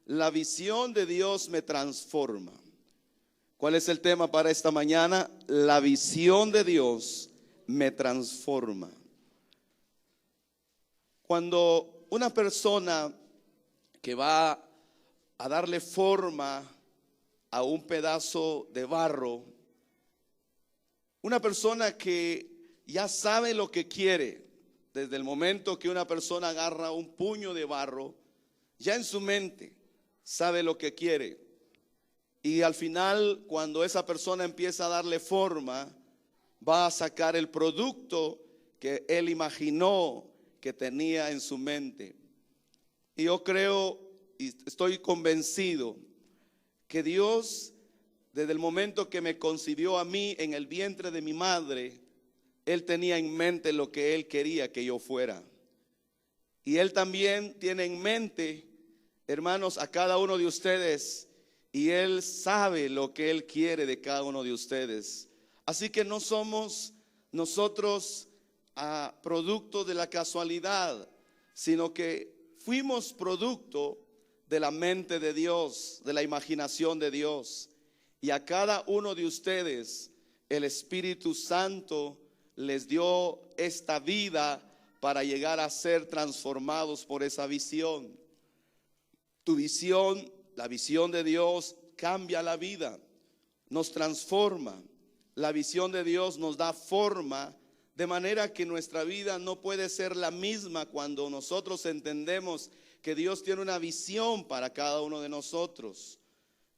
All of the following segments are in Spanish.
La visión de Dios me transforma. ¿Cuál es el tema para esta mañana? La visión de Dios me transforma. Cuando una persona que va a darle forma a un pedazo de barro, una persona que ya sabe lo que quiere, desde el momento que una persona agarra un puño de barro, ya en su mente sabe lo que quiere. Y al final, cuando esa persona empieza a darle forma, va a sacar el producto que él imaginó que tenía en su mente. Y yo creo y estoy convencido que Dios, desde el momento que me concibió a mí en el vientre de mi madre, Él tenía en mente lo que Él quería que yo fuera. Y Él también tiene en mente, hermanos, a cada uno de ustedes, y Él sabe lo que Él quiere de cada uno de ustedes. Así que no somos nosotros producto de la casualidad, sino que fuimos producto de la mente de Dios, de la imaginación de Dios. Y a cada uno de ustedes el Espíritu Santo les dio esta vida para llegar a ser transformados por esa visión. Tu visión, la visión de Dios, cambia la vida, nos transforma. La visión de Dios nos da forma, de manera que nuestra vida no puede ser la misma cuando nosotros entendemos que Dios tiene una visión para cada uno de nosotros.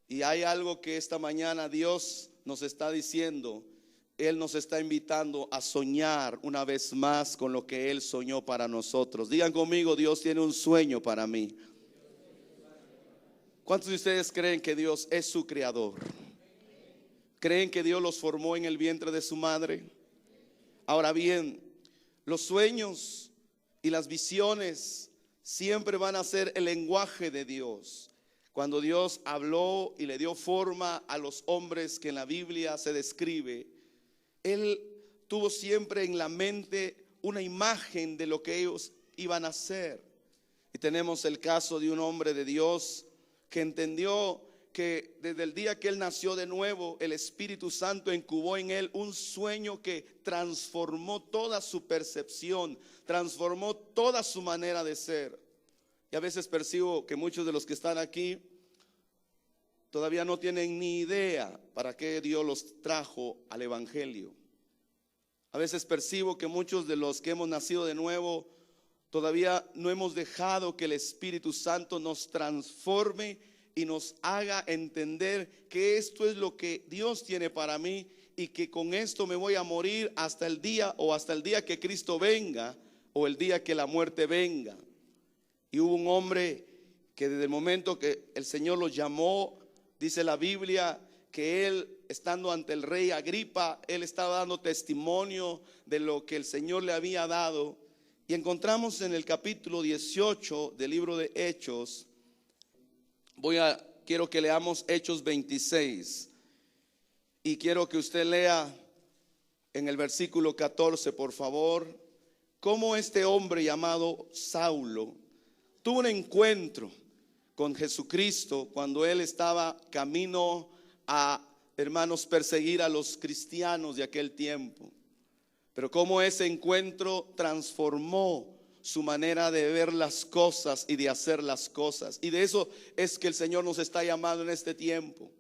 Y hay algo que esta mañana Dios nos está diciendo. Él nos está invitando a soñar una vez más con lo que Él soñó para nosotros. Digan conmigo, Dios tiene un sueño para mí. ¿Cuántos de ustedes creen que Dios es su creador? ¿Creen que Dios los formó en el vientre de su madre? Ahora bien, los sueños y las visiones siempre van a ser el lenguaje de Dios. Cuando Dios habló y le dio forma a los hombres que en la Biblia se describe, Él tuvo siempre en la mente una imagen de lo que ellos iban a hacer. Y tenemos el caso de un hombre de Dios que entendió que desde el día que él nació de nuevo, el Espíritu Santo incubó en él un sueño que transformó toda su percepción, transformó toda su manera de ser. Y a veces percibo que muchos de los que están aquí todavía no tienen ni idea para qué Dios los trajo al Evangelio. A veces percibo que muchos de los que hemos nacido de nuevo todavía no hemos dejado que el Espíritu Santo nos transforme y nos haga entender que esto es lo que Dios tiene para mí y que con esto me voy a morir hasta el día que Cristo venga o el día que la muerte venga. Y hubo un hombre que desde el momento que el Señor lo llamó, dice la Biblia, que él, estando ante el rey Agripa, él estaba dando testimonio de lo que el Señor le había dado. Y encontramos en el capítulo 18 del libro de Hechos, quiero que leamos Hechos 26. Y quiero que usted lea en el versículo 14, por favor, cómo este hombre llamado Saulo tuvo un encuentro con Jesucristo cuando él estaba camino a, hermanos, perseguir a los cristianos de aquel tiempo. Pero cómo ese encuentro transformó su manera de ver las cosas y de hacer las cosas. Y de eso es que el Señor nos está llamando en este tiempo.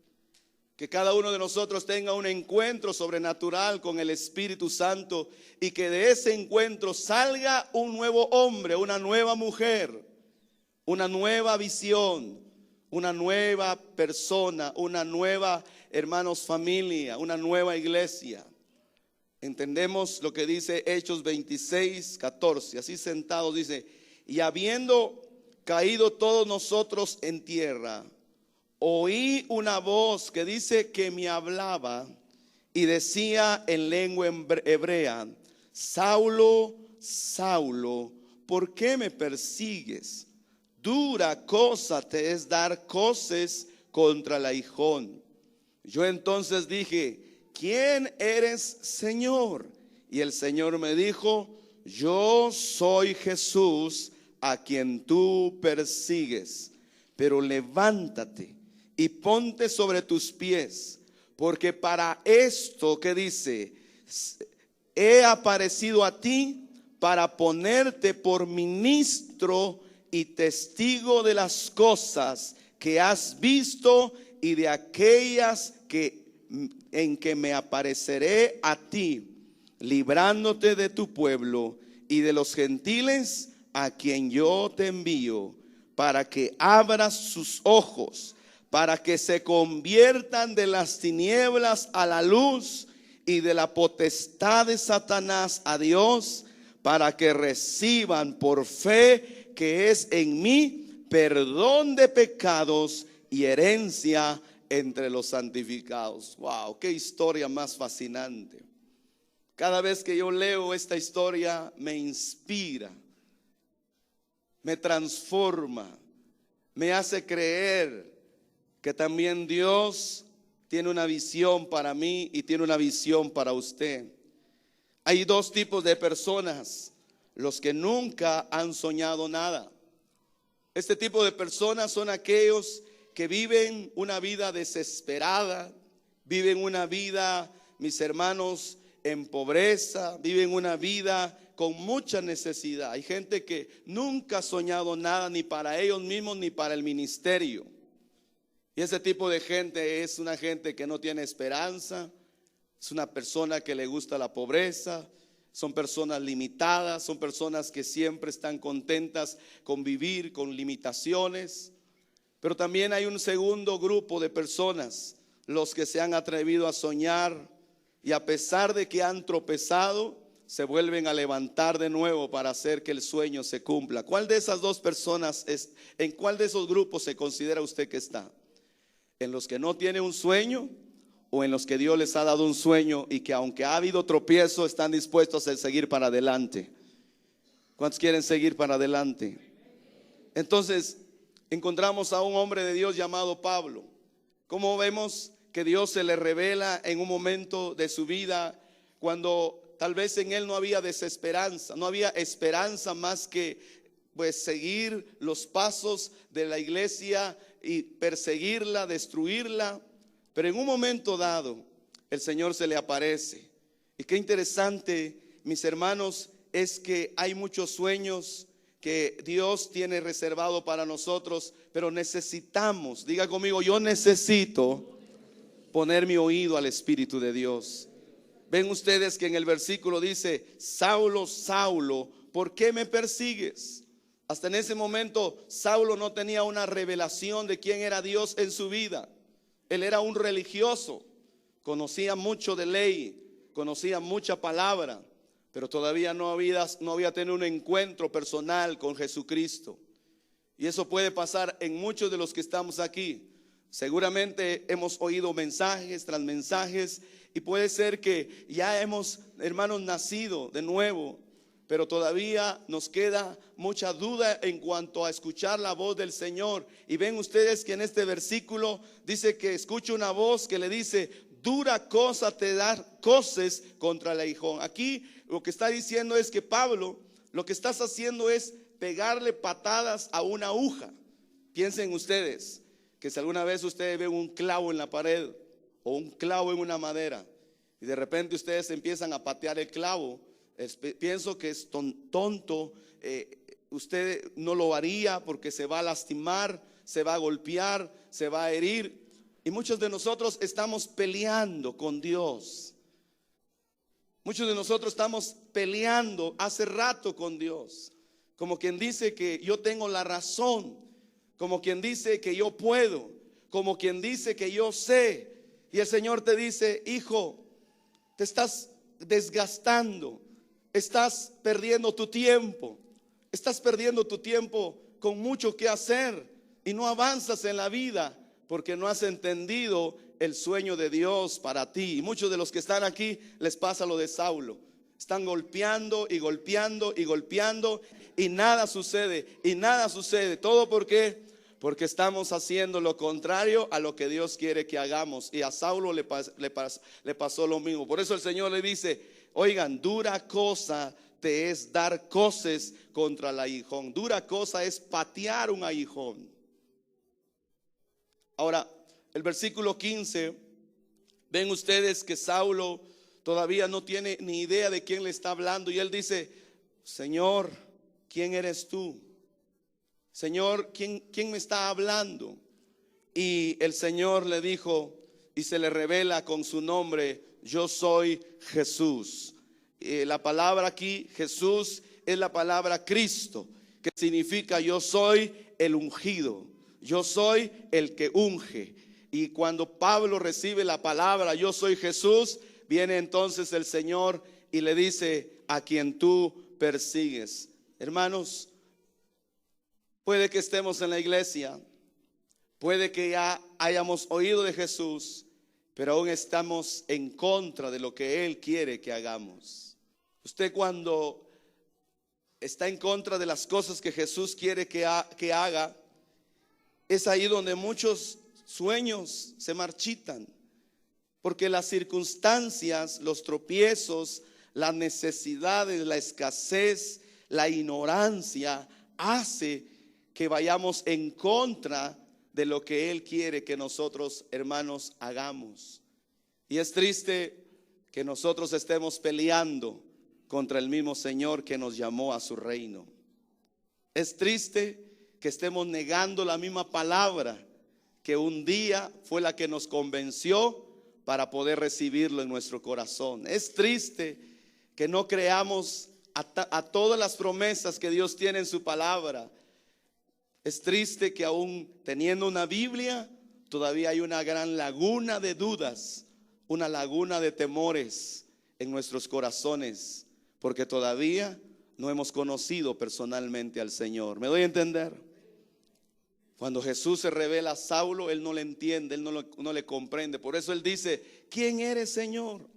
Que cada uno de nosotros tenga un encuentro sobrenatural con el Espíritu Santo y que de ese encuentro salga un nuevo hombre, una nueva mujer, una nueva visión, una nueva persona, una nueva, hermanos, familia, una nueva iglesia. Entendemos lo que dice Hechos 26, 14. Así sentados dice: y habiendo caído todos nosotros en tierra, oí una voz que dice que me hablaba y decía en lengua hebrea: Saulo, Saulo, ¿por qué me persigues? Dura cosa te es dar coces contra el aguijón. Yo entonces dije: ¿quién eres, Señor? Y el Señor me dijo: yo soy Jesús a quien tú persigues. pero levántate y ponte sobre tus pies, porque para esto que dice, he aparecido a ti para ponerte por ministro y testigo de las cosas que has visto y de aquellas en que me apareceré a ti, librándote de tu pueblo y de los gentiles a quien yo te envío, para que abras sus ojos, para que se conviertan de las tinieblas a la luz y de la potestad de Satanás a Dios, para que reciban por fe que es en mí perdón de pecados y herencia entre los santificados. Wow, qué historia más fascinante. Cada vez que yo leo esta historia me inspira, me transforma, me hace creer que también Dios tiene una visión para mí y tiene una visión para usted. Hay dos tipos de personas: los que nunca han soñado nada. Este tipo de personas son aquellos que viven una vida desesperada, viven una vida, mis hermanos, en pobreza, viven una vida con mucha necesidad. Hay gente que nunca ha soñado nada, ni para ellos mismos ni para el ministerio. Y ese tipo de gente es una gente que no tiene esperanza, es una persona que le gusta la pobreza, son personas limitadas, son personas que siempre están contentas con vivir con limitaciones. Pero también hay un segundo grupo de personas, los que se han atrevido a soñar y a pesar de que han tropezado, se vuelven a levantar de nuevo para hacer que el sueño se cumpla. ¿Cuál de esas dos personas en cuál de esos grupos se considera usted que está? ¿En los que no tienen un sueño o en los que Dios les ha dado un sueño y que aunque ha habido tropiezo están dispuestos a seguir para adelante? ¿Cuántos quieren seguir para adelante? Entonces encontramos a un hombre de Dios llamado Pablo. ¿Cómo vemos que Dios se le revela en un momento de su vida cuando tal vez en él no había desesperanza, no había esperanza más que pues seguir los pasos de la iglesia y perseguirla, destruirla? Pero en un momento dado el Señor se le aparece. Y qué interesante, mis hermanos, es que hay muchos sueños que Dios tiene reservado para nosotros, pero necesitamos, diga conmigo, yo necesito poner mi oído al Espíritu de Dios. Ven ustedes que en el versículo dice: Saulo, Saulo, ¿por qué me persigues? Hasta en ese momento Saulo no tenía una revelación de quién era Dios en su vida. Él era un religioso, conocía mucho de ley, conocía mucha palabra, pero todavía no había tenido un encuentro personal con Jesucristo. Y eso puede pasar en muchos de los que estamos aquí. Seguramente hemos oído mensajes tras mensajes y puede ser que ya hemos, hermanos, nacido de nuevo, pero todavía nos queda mucha duda en cuanto a escuchar la voz del Señor. Y ven ustedes que en este versículo dice que escucha una voz que le dice: dura cosa te dar coces contra el aguijón. Aquí lo que está diciendo es que Pablo, lo que estás haciendo es pegarle patadas a una aguja. Piensen ustedes que si alguna vez ustedes ven un clavo en la pared o un clavo en una madera y de repente ustedes empiezan a patear el clavo, pienso que es tonto, usted no lo haría porque se va a lastimar, se va a golpear, se va a herir. Y muchos de nosotros estamos peleando con Dios. Muchos de nosotros estamos peleando hace rato con Dios, como quien dice que yo tengo la razón, como quien dice que yo puedo, como quien dice que yo sé. Y el Señor te dice: hijo, te estás desgastando, estás perdiendo tu tiempo, con mucho que hacer y no avanzas en la vida porque no has entendido el sueño de Dios para ti. Y muchos de los que están aquí les pasa lo de Saulo. Están golpeando y golpeando y golpeando y nada sucede, y nada sucede. ¿Todo por qué? Porque estamos haciendo lo contrario a lo que Dios quiere que hagamos. Y a Saulo le pasó lo mismo. Por eso el Señor le dice: oigan, dura cosa te es dar coces contra el aguijón. Dura cosa es patear un aguijón. Ahora, el versículo 15, ven ustedes que Saulo todavía no tiene ni idea de quién le está hablando. Y él dice: Señor, ¿quién eres tú? Señor, ¿quién me está hablando? Y el Señor le dijo, y se le revela con su nombre: yo soy Jesús. La palabra aquí, Jesús, es la palabra Cristo, que significa yo soy el ungido, yo soy el que unge. Y cuando Pablo recibe la palabra yo soy Jesús, viene entonces el Señor y le dice: a quien tú persigues. Hermanos, puede que estemos en la iglesia, puede que ya hayamos oído de Jesús, pero aún estamos en contra de lo que Él quiere que hagamos. Usted, cuando está en contra de las cosas que Jesús quiere que haga, es ahí donde muchos sueños se marchitan, porque las circunstancias, los tropiezos, las necesidades, la escasez, la ignorancia hace que vayamos en contra de lo que Él quiere que nosotros, hermanos, hagamos. Y es triste que nosotros estemos peleando contra el mismo Señor que nos llamó a su reino. Es triste que estemos negando la misma palabra que un día fue la que nos convenció para poder recibirlo en nuestro corazón. Es triste que no creamos a todas las promesas que Dios tiene en su palabra. Es triste que aún teniendo una Biblia, todavía hay una gran laguna de dudas, una laguna de temores en nuestros corazones, porque todavía no hemos conocido personalmente al Señor. ¿Me doy a entender? Cuando Jesús se revela a Saulo, él no le entiende, él no le comprende. Por eso él dice: ¿quién eres, Señor?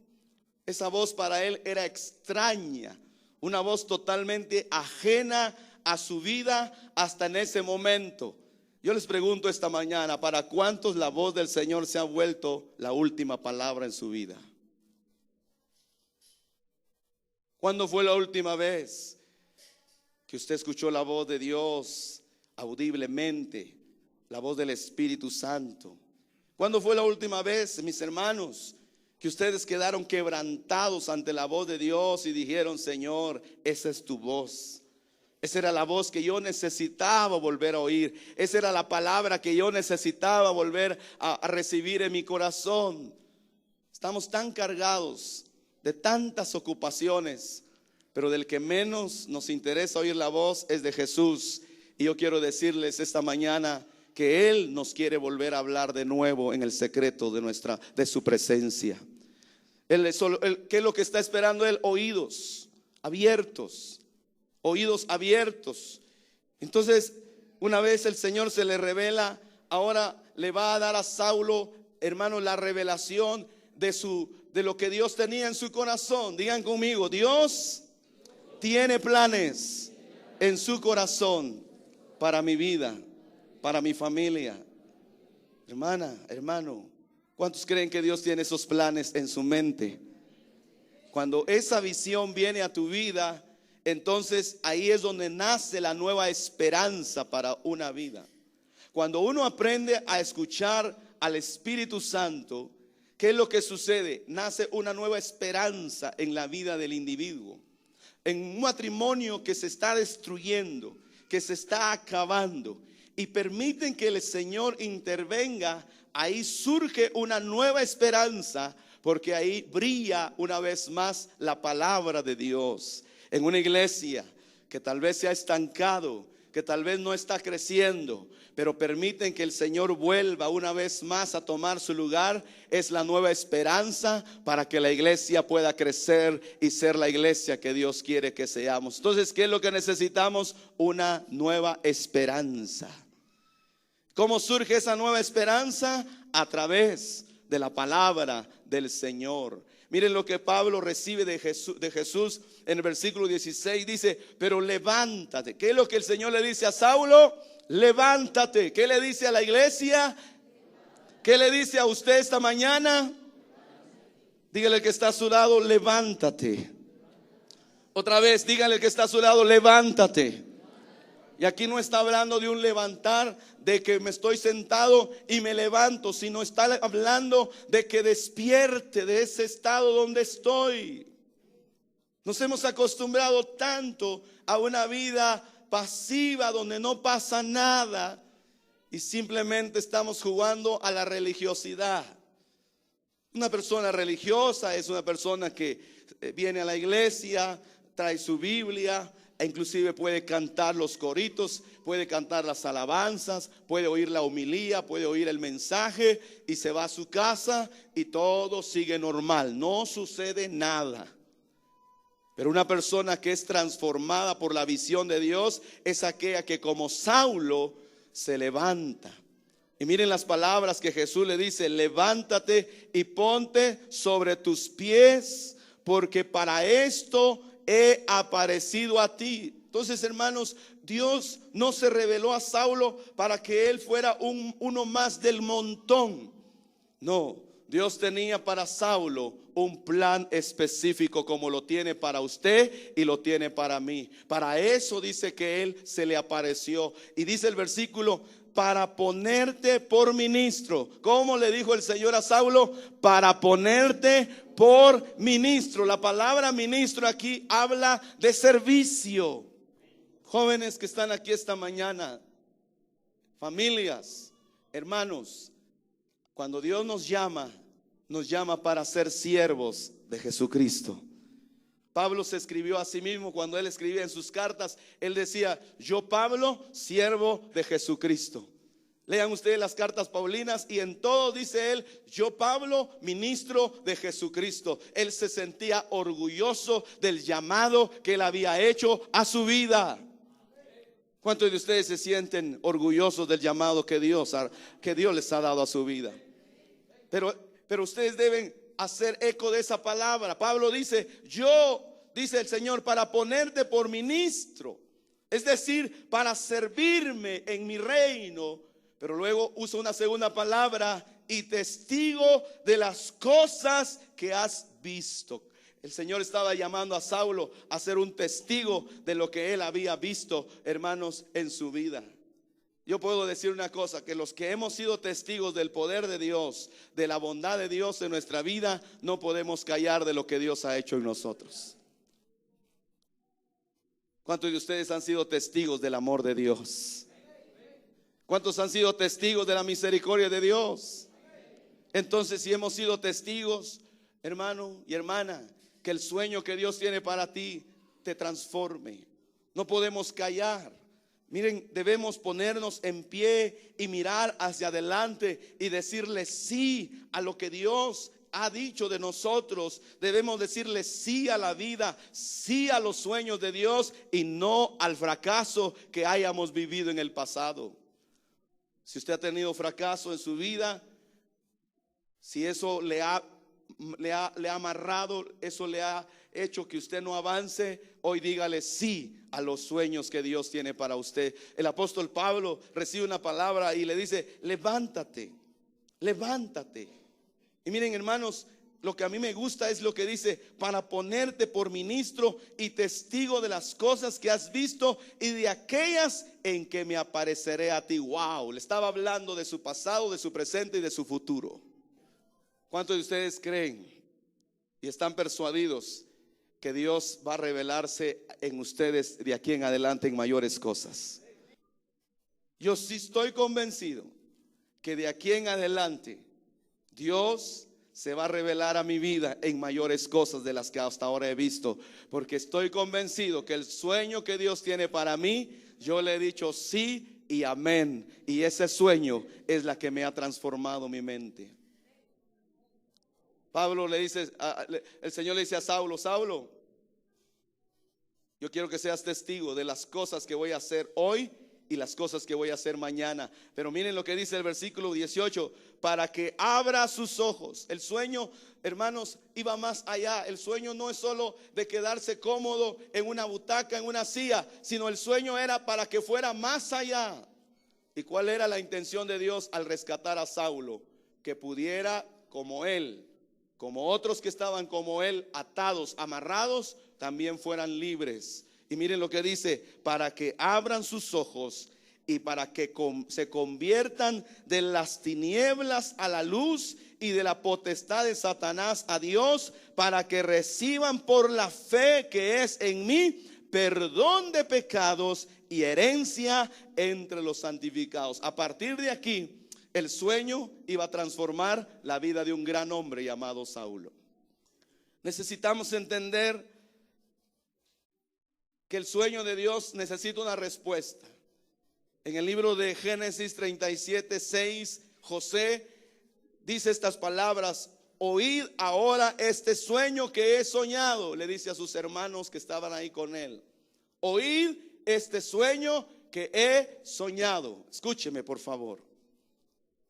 Esa voz para él era extraña, una voz totalmente ajena a su vida hasta en ese momento. Yo les pregunto esta mañana: ¿para cuántos la voz del Señor se ha vuelto la última palabra en su vida? ¿Cuándo fue la última vez que usted escuchó la voz de Dios audiblemente, la voz del Espíritu Santo? ¿Cuándo fue la última vez, mis hermanos, que ustedes quedaron quebrantados ante la voz de Dios y dijeron: Señor, esa es tu voz? Esa era la voz que yo necesitaba volver a oír. Esa era la palabra que yo necesitaba volver a recibir en mi corazón. Estamos tan cargados de tantas ocupaciones, pero del que menos nos interesa oír la voz es de Jesús. Y yo quiero decirles esta mañana que Él nos quiere volver a hablar de nuevo en el secreto de su presencia. ¿Qué es lo que está esperando Él? Oídos abiertos. Oídos abiertos. Entonces, una vez el Señor se le revela, ahora le va a dar a Saulo, hermano, la revelación de lo que Dios tenía en su corazón. Digan conmigo: Dios tiene planes en su corazón para mi vida, para mi familia. Hermana, hermano, ¿cuántos creen que Dios tiene esos planes en su mente? Cuando esa visión viene a tu vida, entonces ahí es donde nace la nueva esperanza para una vida. Cuando uno aprende a escuchar al Espíritu Santo, ¿qué es lo que sucede? Nace una nueva esperanza en la vida del individuo. En un matrimonio que se está destruyendo, que se está acabando, y permiten que el Señor intervenga, ahí surge una nueva esperanza, porque ahí brilla una vez más la palabra de Dios. En una iglesia que tal vez se ha estancado, que tal vez no está creciendo, pero permiten que el Señor vuelva una vez más a tomar su lugar, es la nueva esperanza para que la iglesia pueda crecer y ser la iglesia que Dios quiere que seamos. Entonces, ¿qué es lo que necesitamos? Una nueva esperanza. ¿Cómo surge esa nueva esperanza? A través de la palabra del Señor. Miren lo que Pablo recibe de Jesús en el versículo 16. Dice: pero levántate. ¿Qué es lo que el Señor le dice a Saulo? Levántate. ¿Qué le dice a la iglesia? ¿Qué le dice a usted esta mañana? Dígale al que está a su lado: levántate. Otra vez, dígale al que está a su lado: levántate. Y aquí no está hablando de un levantar, de que me estoy sentado y me levanto, sino está hablando de que despierte de ese estado donde estoy. Nos hemos acostumbrado tanto a una vida pasiva donde no pasa nada y simplemente estamos jugando a la religiosidad. Una persona religiosa es una persona que viene a la iglesia, trae su Biblia, e inclusive puede cantar los coritos, puede cantar las alabanzas, puede oír la homilía, puede oír el mensaje y se va a su casa y todo sigue normal, no sucede nada. Pero una persona que es transformada por la visión de Dios es aquella que como Saulo se levanta. Y miren las palabras que Jesús le dice: levántate y ponte sobre tus pies, porque para esto he aparecido a ti. Entonces, hermanos, Dios no se reveló a Saulo para que él fuera uno más del montón. No, Dios tenía para Saulo un plan específico, como lo tiene para usted y lo tiene para mí. Para eso dice que él se le apareció. Y dice el versículo: para ponerte por ministro. ¿Cómo le dijo el Señor a Saulo? Para ponerte por ministro. La palabra ministro aquí habla de servicio. Jóvenes que están aquí esta mañana, familias, hermanos, cuando Dios nos llama para ser siervos de Jesucristo. Pablo se escribió a sí mismo cuando él escribía en sus cartas. Él decía: yo Pablo, siervo de Jesucristo. Lean ustedes las cartas paulinas y en todo dice él: yo Pablo, ministro de Jesucristo. Él se sentía orgulloso del llamado que él había hecho a su vida. ¿Cuántos de ustedes se sienten orgullosos del llamado que Dios les ha dado a su vida? Pero ustedes deben hacer eco de esa palabra. Pablo dice: yo, dice el Señor, para ponerte por ministro, es decir, para servirme en mi reino. Pero luego usa una segunda palabra: y testigo de las cosas que has visto. El Señor estaba llamando a Saulo a ser un testigo de lo que él había visto, hermanos, en su vida. Yo puedo decir una cosa: que los que hemos sido testigos del poder de Dios, de la bondad de Dios en nuestra vida, no podemos callar de lo que Dios ha hecho en nosotros. ¿Cuántos de ustedes han sido testigos del amor de Dios? ¿Cuántos han sido testigos de la misericordia de Dios? Entonces, si hemos sido testigos, hermano y hermana, que el sueño que Dios tiene para ti te transforme. No podemos callar. Miren, debemos ponernos en pie y mirar hacia adelante y decirle sí a lo que Dios ha dicho de nosotros. Debemos decirle sí a la vida, sí a los sueños de Dios y no al fracaso que hayamos vivido en el pasado. Si usted ha tenido fracaso en su vida, si eso le ha amarrado, eso le ha hecho que usted no avance, hoy dígale sí a los sueños que Dios tiene para usted. El apóstol Pablo recibe una palabra y le dice: levántate, levántate. Y miren, hermanos, lo que a mí me gusta es lo que dice: para ponerte por ministro y testigo de las cosas que has visto y de aquellas en que me apareceré a ti. Wow, le estaba hablando de su pasado, de su presente y de su futuro. ¿Cuántos de ustedes creen y están persuadidos que Dios va a revelarse en ustedes de aquí en adelante en mayores cosas? Yo sí estoy convencido que de aquí en adelante Dios se va a revelar a mi vida en mayores cosas de las que hasta ahora he visto, porque estoy convencido que el sueño que Dios tiene para mí, yo le he dicho sí y amén, y ese sueño es la que me ha transformado mi mente. Pablo le dice, el Señor le dice a Saulo: Saulo, yo quiero que seas testigo de las cosas que voy a hacer hoy y las cosas que voy a hacer mañana. Pero miren lo que dice el versículo 18: para que abra sus ojos. El sueño, hermanos, iba más allá. El sueño no es solo de quedarse cómodo en una butaca, en una silla, sino el sueño era para que fuera más allá. ¿Y cuál era la intención de Dios al rescatar a Saulo? Que pudiera, como él, como otros que estaban como él, atados, amarrados, también fueran libres. Y miren lo que dice: para que abran sus ojos y para que se conviertan de las tinieblas a la luz y de la potestad de Satanás a Dios, para que reciban por la fe que es en mí perdón de pecados y herencia entre los santificados. A partir de aquí, el sueño iba a transformar la vida de un gran hombre llamado Saulo. Necesitamos entender que el sueño de Dios necesita una respuesta. En el libro de Génesis 37:6, José dice estas palabras: oíd ahora este sueño que he soñado. Le dice a sus hermanos que estaban ahí con él: oíd este sueño que he soñado. Escúcheme, por favor.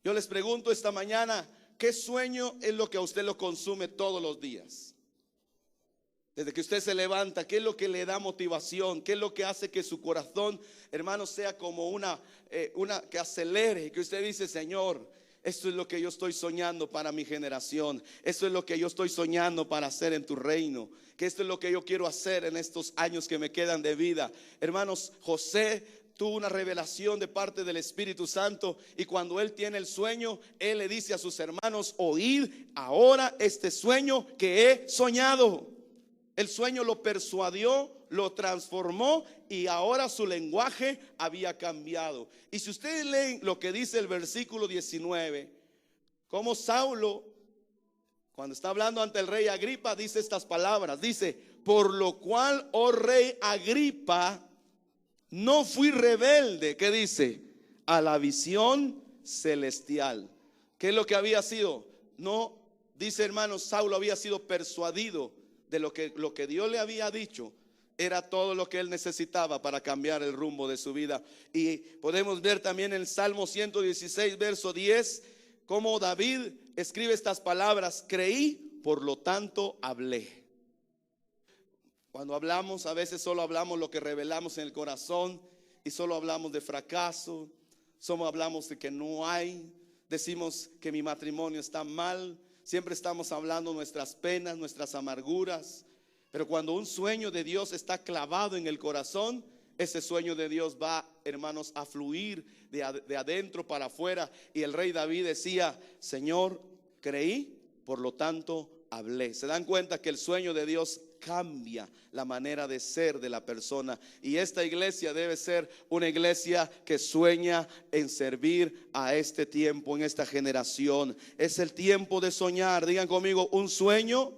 Yo les pregunto esta mañana: ¿qué sueño es lo que a usted lo consume todos los días? Desde que usted se levanta, ¿qué es lo que le da motivación? ¿Qué es lo que hace que su corazón, hermano, sea como una que acelere? Que usted dice: Señor, esto es lo que yo estoy soñando para mi generación. Esto es lo que yo estoy soñando para hacer en tu reino. Que esto es lo que yo quiero hacer en estos años que me quedan de vida. Hermanos, José tuvo una revelación de parte del Espíritu Santo, y cuando él tiene el sueño, él le dice a sus hermanos: oíd ahora este sueño que he soñado. El sueño lo persuadió, lo transformó, y ahora su lenguaje había cambiado. Y si ustedes leen lo que dice el versículo 19, como Saulo, cuando está hablando ante el rey Agripa, dice estas palabras. Dice: por lo cual, oh rey Agripa, no fui rebelde. ¿Qué dice? A la visión celestial. ¿Qué es lo que había sido? No, dice, hermanos, Saulo había sido persuadido de lo que Dios le había dicho. Era todo lo que él necesitaba para cambiar el rumbo de su vida. Y podemos ver también en el Salmo 116, verso 10, cómo David escribe estas palabras: creí, por lo tanto hablé. Cuando hablamos, a veces solo hablamos lo que revelamos en el corazón, y solo hablamos de fracaso, solo hablamos de que no hay, decimos que mi matrimonio está mal. Siempre estamos hablando nuestras penas, nuestras amarguras. Pero cuando un sueño de Dios está clavado en el corazón, ese sueño de Dios va, hermanos, a fluir de adentro para afuera. Y el rey David decía: Señor, creí, por lo tanto hablé. Se dan cuenta que el sueño de Dios cambia la manera de ser de la persona. Y esta iglesia debe ser una iglesia que sueña en servir a este tiempo, en esta generación. Es el tiempo de soñar. Digan conmigo: un sueño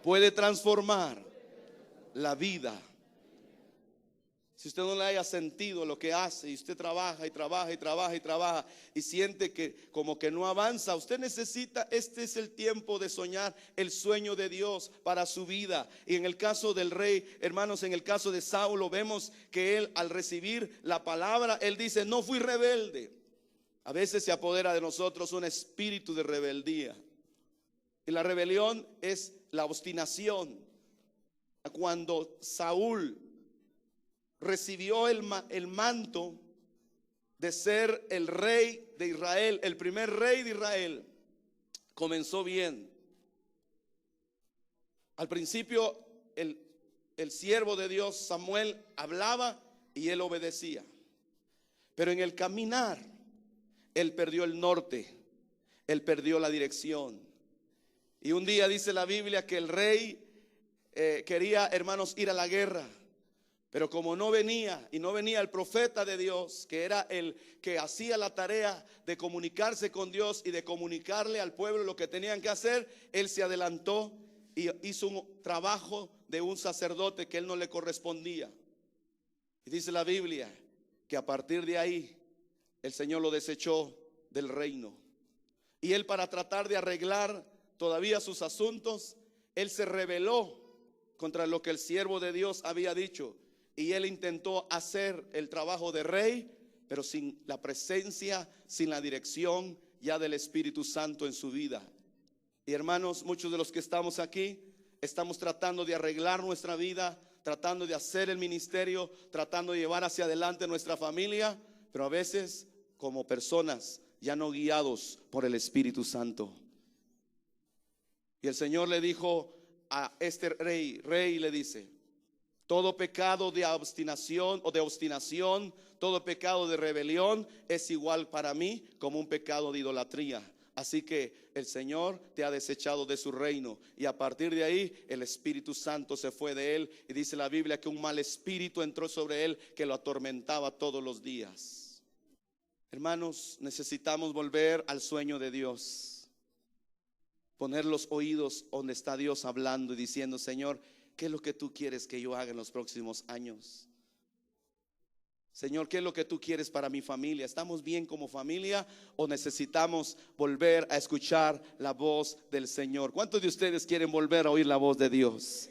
puede transformar la vida. Si usted no le haya sentido lo que hace, y usted trabaja y trabaja y trabaja y trabaja, y siente que como que no avanza, usted necesita, este es el tiempo de soñar el sueño de Dios para su vida. Y en el caso del rey, hermanos, en el caso de Saulo, vemos que él, al recibir la palabra, él dice: no fui rebelde. A veces se apodera de nosotros un espíritu de rebeldía, y la rebelión es la obstinación. Cuando Saúl recibió el manto de ser el rey de Israel, el primer rey de Israel, comenzó bien. Al principio el siervo de Dios Samuel hablaba y él obedecía, pero en el caminar él perdió el norte, él perdió la dirección. Y un día dice la Biblia que el rey quería, hermanos, ir a la guerra, pero como no venía el profeta de Dios, que era el que hacía la tarea de comunicarse con Dios y de comunicarle al pueblo lo que tenían que hacer, él se adelantó y hizo un trabajo de un sacerdote que él no le correspondía. Y dice la Biblia que a partir de ahí el Señor lo desechó del reino. Y él, para tratar de arreglar todavía sus asuntos, él se rebeló contra lo que el siervo de Dios había dicho. Y él intentó hacer el trabajo de rey, pero sin la presencia, sin la dirección ya del Espíritu Santo en su vida. Y hermanos, muchos de los que estamos aquí estamos tratando de arreglar nuestra vida, tratando de hacer el ministerio, tratando de llevar hacia adelante nuestra familia, pero a veces como personas ya no guiados por el Espíritu Santo. Y el Señor le dijo a este rey le dice: Todo pecado de obstinación o de obstinación, todo pecado de rebelión es igual para mí como un pecado de idolatría. Así que el Señor te ha desechado de su reino, y a partir de ahí el Espíritu Santo se fue de él, y dice la Biblia que un mal espíritu entró sobre él que lo atormentaba todos los días. Hermanos, necesitamos volver al sueño de Dios, poner los oídos donde está Dios hablando y diciendo: Señor, ¿qué es lo que tú quieres que yo haga en los próximos años? Señor, ¿qué es lo que tú quieres para mi familia? ¿Estamos bien como familia o necesitamos volver a escuchar la voz del Señor? ¿Cuántos de ustedes quieren volver a oír la voz de Dios?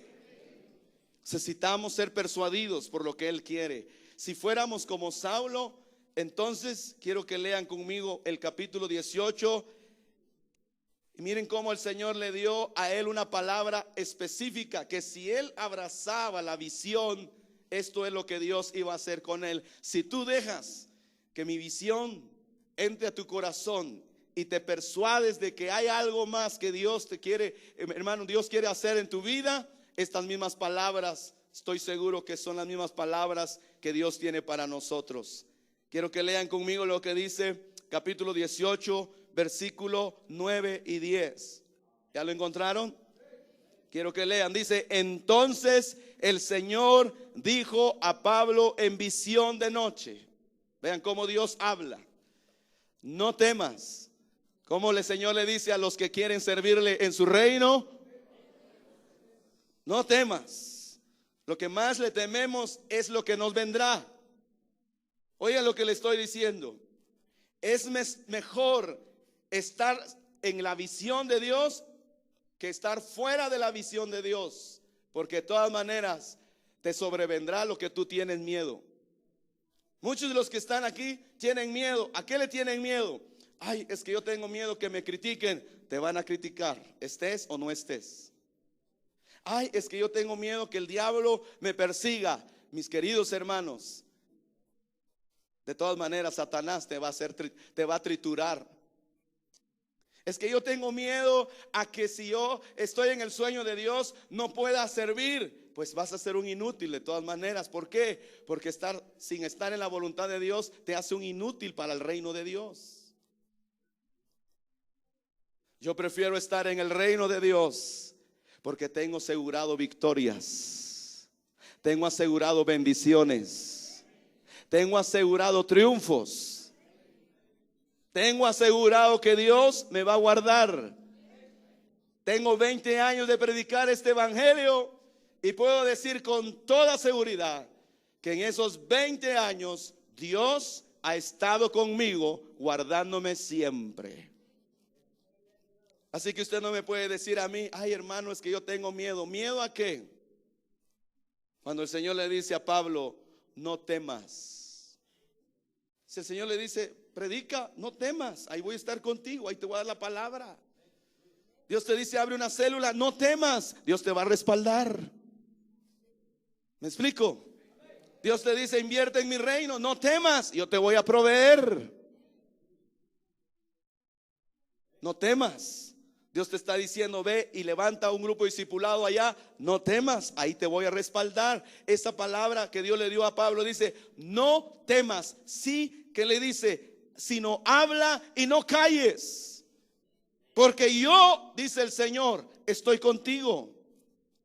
Necesitamos ser persuadidos por lo que Él quiere. Si fuéramos como Saulo, entonces quiero que lean conmigo el capítulo 18. Y miren cómo el Señor le dio a él una palabra específica, que si él abrazaba la visión, esto es lo que Dios iba a hacer con él. Si tú dejas que mi visión entre a tu corazón y te persuades de que hay algo más que Dios te quiere, hermano, Dios quiere hacer en tu vida, estas mismas palabras, estoy seguro que son las mismas palabras que Dios tiene para nosotros. Quiero que lean conmigo lo que dice capítulo 18, versículo 9 y 10. ¿Ya lo encontraron? Quiero que lean. Dice: entonces el Señor dijo a Pablo en visión de noche. Vean cómo Dios habla. No temas. Como el Señor le dice a los que quieren servirle en su reino: no temas. Lo que más le tememos es lo que nos vendrá. Oigan lo que le estoy diciendo. Es mejor estar en la visión de Dios que estar fuera de la visión de Dios, porque de todas maneras te sobrevendrá lo que tú tienes miedo. Muchos de los que están aquí tienen miedo. ¿A qué le tienen miedo? Ay, es que yo tengo miedo que me critiquen. Te van a criticar, estés o no estés. Ay, es que yo tengo miedo que el diablo me persiga. Mis queridos hermanos, de todas maneras Satanás te va a triturar. Es que yo tengo miedo a que si yo estoy en el sueño de Dios no pueda servir. Pues vas a ser un inútil de todas maneras. ¿Por qué? Porque sin estar en la voluntad de Dios te hace un inútil para el reino de Dios. Yo prefiero estar en el reino de Dios porque tengo asegurado victorias, tengo asegurado bendiciones, tengo asegurado triunfos. Tengo asegurado que Dios me va a guardar. Tengo 20 años de predicar este evangelio y puedo decir con toda seguridad que en esos 20 años Dios ha estado conmigo, guardándome siempre. Así que usted no me puede decir a mí: ay, hermano, es que yo tengo miedo. ¿Miedo a qué? Cuando el Señor le dice a Pablo: no temas. Si el Señor le dice: predica, no temas, ahí voy a estar contigo, ahí te voy a dar la palabra. Dios te dice: abre una célula, no temas, Dios te va a respaldar. ¿Me explico? Dios te dice: invierte en mi reino, no temas, yo te voy a proveer. No temas. Dios te está diciendo: ve y levanta un grupo discipulado allá, no temas, ahí te voy a respaldar. Esa palabra que Dios le dio a Pablo dice: no temas. Sí, que le dice: sino habla y no calles, porque yo, dice el Señor, estoy contigo.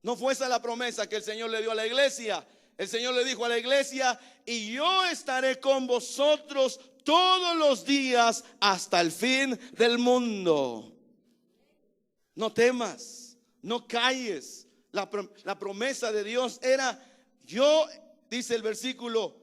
No fue esa la promesa que el Señor le dio a la iglesia. El Señor le dijo a la iglesia: y yo estaré con vosotros todos los días hasta el fin del mundo. No temas, no calles. La promesa de Dios era: yo, dice el versículo,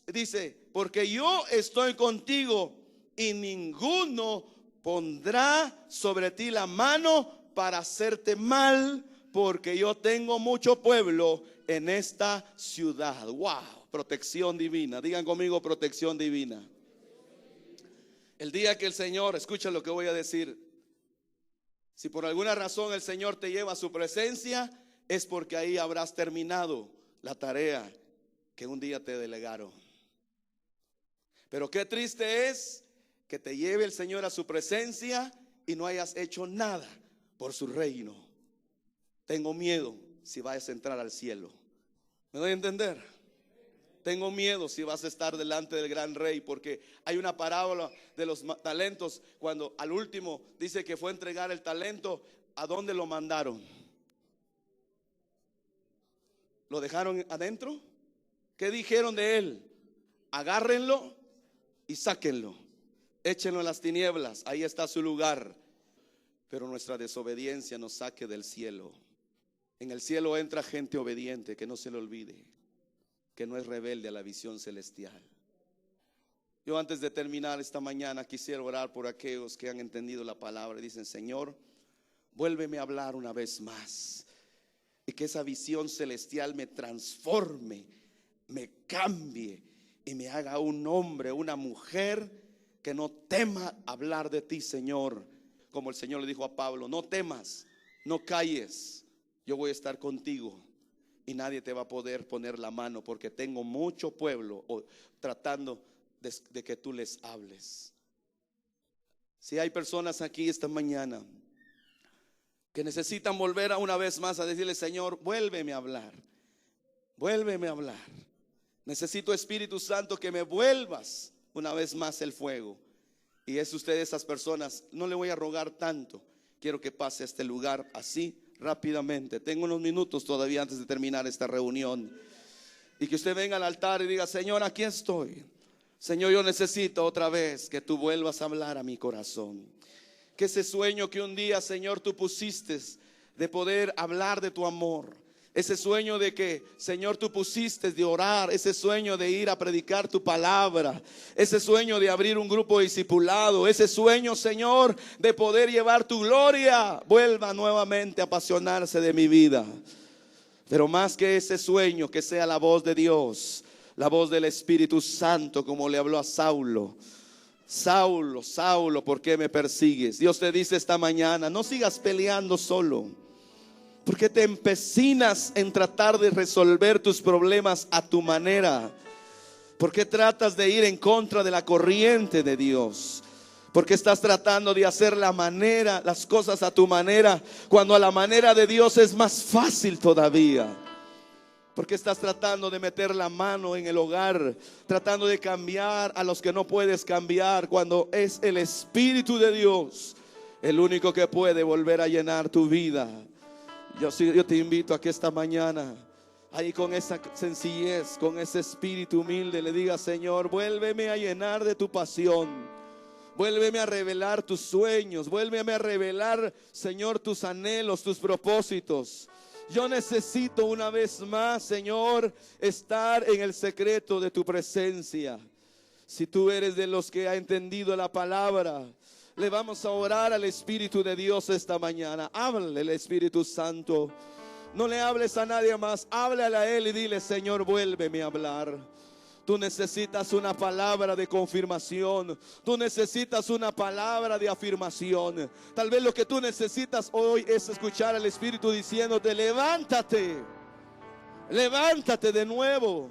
dice: porque yo estoy contigo y ninguno pondrá sobre ti la mano para hacerte mal, porque yo tengo mucho pueblo en esta ciudad. Wow, protección divina. Digan conmigo: protección divina. El día que el Señor, escucha lo que voy a decir, si por alguna razón el Señor te lleva a su presencia, es porque ahí habrás terminado la tarea que un día te delegaron. Pero qué triste es que te lleve el Señor a su presencia y no hayas hecho nada por su reino. Tengo miedo si vayas a entrar al cielo. ¿Me doy a entender? Tengo miedo si vas a estar delante del gran rey, porque hay una parábola de los talentos, cuando al último dice que fue a entregar el talento. ¿A dónde lo mandaron? ¿Lo dejaron adentro? ¿Qué dijeron de él? Agárrenlo y sáquenlo, échenlo en las tinieblas, ahí está su lugar. Pero nuestra desobediencia nos saque del cielo. En el cielo entra gente obediente, que no se le olvide, que no es rebelde a la visión celestial. Yo, antes de terminar esta mañana, quisiera orar por aquellos que han entendido la palabra y dicen: Señor, vuélveme a hablar una vez más, y que esa visión celestial me transforme, me cambie y me haga un hombre, una mujer que no tema hablar de ti, Señor. Como el Señor le dijo a Pablo: no temas, no calles, yo voy a estar contigo y nadie te va a poder poner la mano, porque tengo mucho pueblo tratando de que tú les hables. Si hay personas aquí esta mañana que necesitan volver a una vez más a decirle: Señor, vuélveme a hablar, vuélveme a hablar. Necesito, Espíritu Santo, que me vuelvas una vez más el fuego. Y es usted de esas personas. No le voy a rogar tanto, quiero que pase a este lugar así rápidamente. Tengo unos minutos todavía antes de terminar esta reunión, y que usted venga al altar y diga: Señor, aquí estoy. Señor, yo necesito otra vez que tú vuelvas a hablar a mi corazón. Que ese sueño que un día, Señor, tú pusiste de poder hablar de tu amor, ese sueño de que, Señor, tú pusiste de orar, ese sueño de ir a predicar tu palabra, ese sueño de abrir un grupo discipulado, ese sueño, Señor, de poder llevar tu gloria, vuelva nuevamente a apasionarse de mi vida. Pero más que ese sueño, que sea la voz de Dios, la voz del Espíritu Santo, como le habló a Saulo: Saulo, Saulo, ¿por qué me persigues? Dios te dice esta mañana: no sigas peleando solo. ¿Por qué te empecinas en tratar de resolver tus problemas a tu manera? ¿Por qué tratas de ir en contra de la corriente de Dios? ¿Por qué estás tratando de hacer las cosas a tu manera, cuando a la manera de Dios es más fácil todavía? ¿Por qué estás tratando de meter la mano en el hogar, tratando de cambiar a los que no puedes cambiar, cuando es el Espíritu de Dios el único que puede volver a llenar tu vida? Yo te invito a que esta mañana, ahí con esa sencillez, con ese espíritu humilde, le digas: Señor, vuélveme a llenar de tu pasión, vuélveme a revelar tus sueños, vuélveme a revelar, Señor, tus anhelos, tus propósitos. Yo necesito una vez más, Señor, estar en el secreto de tu presencia. Si tú eres de los que ha entendido la palabra, le vamos a orar al Espíritu de Dios esta mañana. Háblale al Espíritu Santo. No le hables a nadie más, háblale a Él y dile: Señor, vuélveme a hablar. Tú necesitas una palabra de confirmación. Tú necesitas una palabra de afirmación. Tal vez lo que tú necesitas hoy es escuchar al Espíritu diciéndote: levántate, levántate de nuevo,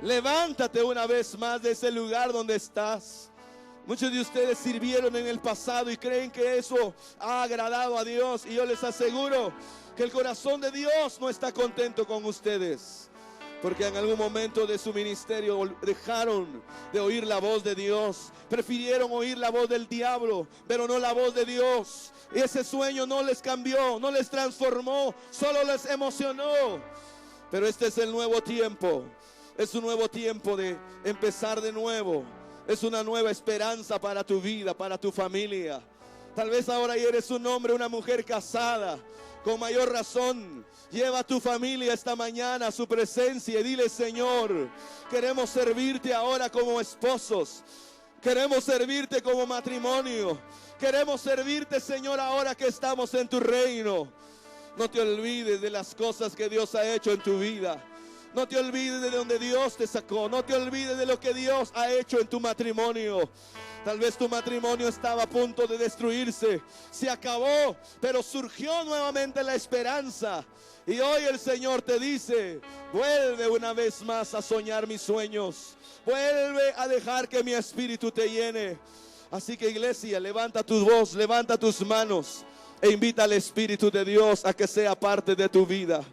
levántate una vez más de ese lugar donde estás. Muchos de ustedes sirvieron en el pasado y creen que eso ha agradado a Dios, y yo les aseguro que el corazón de Dios no está contento con ustedes, porque en algún momento de su ministerio dejaron de oír la voz de Dios, prefirieron oír la voz del diablo, pero no la voz de Dios. Y ese sueño no les cambió, no les transformó, solo les emocionó. Pero este es el nuevo tiempo, es un nuevo tiempo de empezar de nuevo. Es una nueva esperanza para tu vida, para tu familia. Tal vez ahora eres un hombre, una mujer casada. Con mayor razón, lleva a tu familia esta mañana a su presencia y dile: Señor, queremos servirte ahora como esposos. Queremos servirte como matrimonio. Queremos servirte, Señor, ahora que estamos en tu reino. No te olvides de las cosas que Dios ha hecho en tu vida. No te olvides de donde Dios te sacó. No te olvides de lo que Dios ha hecho en tu matrimonio. Tal vez tu matrimonio estaba a punto de destruirse, se acabó, pero surgió nuevamente la esperanza. Y hoy el Señor te dice: vuelve una vez más a soñar mis sueños. Vuelve a dejar que mi espíritu te llene. Así que, iglesia, levanta tu voz, levanta tus manos e invita al Espíritu de Dios a que sea parte de tu vida.